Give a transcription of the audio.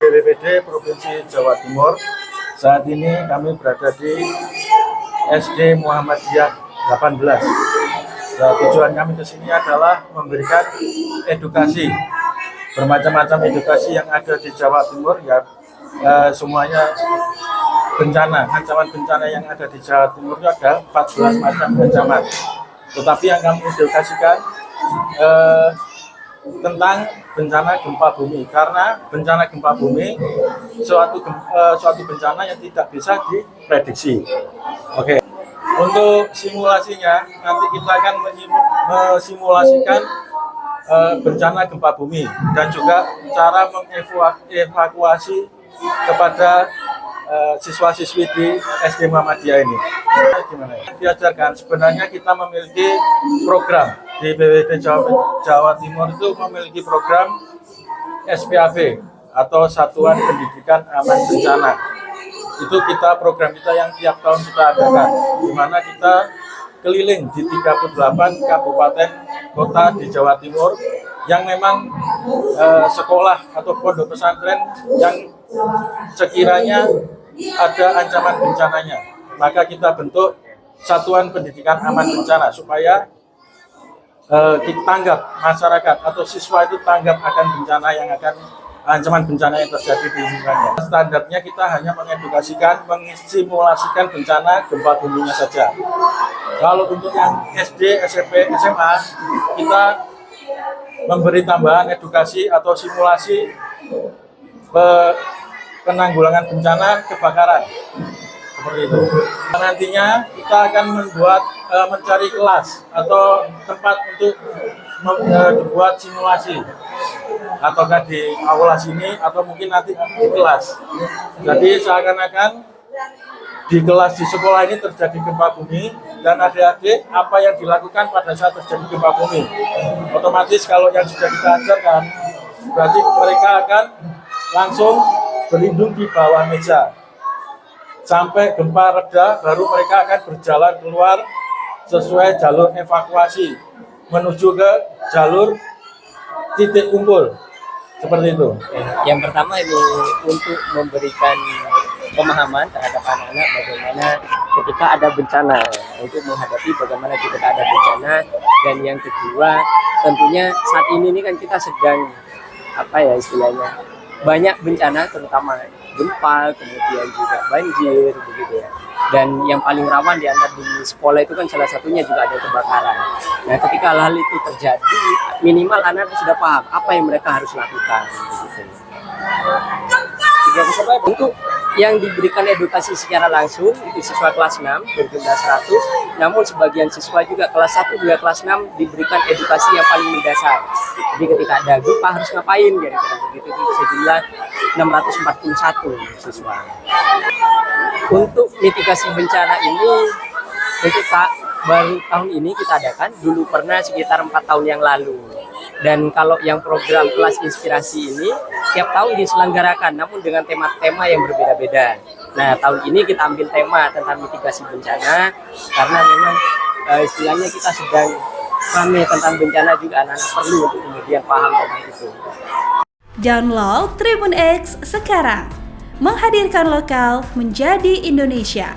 BPBD Provinsi Jawa Timur. Saat ini kami berada di SD Muhammadiyah 18. Nah, tujuan kami ke sini adalah memberikan edukasi, bermacam-macam edukasi yang ada di Jawa Timur, ya semuanya bencana, ancaman bencana yang ada di Jawa Timur itu ada 14 macam ancaman. Tetapi yang kami edukasikan tentang bencana gempa bumi, karena bencana gempa bumi suatu bencana yang tidak bisa diprediksi. Oke. Untuk simulasinya, nanti kita akan mensimulasikan bencana gempa bumi dan juga cara mengevakuasi kepada siswa-siswi di SD Muhammadiyah ini. Gimana ya? Diajarkan, sebenarnya kita memiliki program di BPBD Jawa Timur, itu memiliki program SPAB atau Satuan Pendidikan Aman Bencana. Itu program kita yang tiap tahun kita adakan, di mana kita keliling di 38 kabupaten kota di Jawa Timur yang memang sekolah atau pondok pesantren yang sekiranya ada ancaman bencananya, maka kita bentuk Satuan Pendidikan Aman Bencana supaya kita tanggap, masyarakat atau siswa itu tanggap akan bencana yang akan ancaman bencana yang terjadi di lingkungannya. Standarnya kita hanya mengedukasikan, mensimulasikan bencana gempa buminya saja. Kalau untuk yang SD, SMP, SMA, kita memberi tambahan edukasi atau simulasi penanggulangan bencana kebakaran. Seperti itu. Nantinya kita akan mencari kelas atau tempat untuk dibuat simulasi, ataukah di aula sini atau mungkin nanti di kelas. Jadi seakan-akan di kelas di sekolah ini terjadi gempa bumi dan adik-adik apa yang dilakukan pada saat terjadi gempa bumi. Otomatis kalau yang sudah kita ajarkan, berarti mereka akan langsung berlindung di bawah meja. Sampai gempa reda, baru mereka akan berjalan keluar sesuai jalur evakuasi menuju ke jalur titik kumpul. Seperti itu. Yang pertama itu untuk memberikan pemahaman terhadap anak-anak bagaimana ketika ada bencana, untuk menghadapi bagaimana ketika ada bencana. Dan yang kedua, tentunya saat ini kan kita sedang istilahnya banyak bencana, terutama gempa, kemudian juga banjir, begitu ya. Dan yang paling rawan di antara di sekolah itu kan salah satunya juga ada kebakaran. Nah, ketika hal itu terjadi, minimal anak sudah paham apa yang mereka harus lakukan. Begitu. Untuk yang diberikan edukasi secara langsung itu siswa kelas 6 berjumlah 100, namun sebagian siswa juga kelas 1 juga kelas 6 diberikan edukasi yang paling mendasar. Jadi ketika ada gempa harus ngapain, kira-kira begitu, itu sejumlah 641 siswa. Untuk mitigasi bencana ini untuk baru tahun ini kita adakan, dulu pernah sekitar 4 tahun yang lalu. Dan kalau yang program kelas inspirasi ini tiap tahun diselenggarakan, namun dengan tema-tema yang berbeda-beda. Nah, tahun ini kita ambil tema tentang mitigasi bencana, karena memang istilahnya kita sedang rame tentang bencana, juga anak-anak perlu untuk kemudian paham tentang itu. Download Tribun X sekarang, menghadirkan lokal menjadi Indonesia.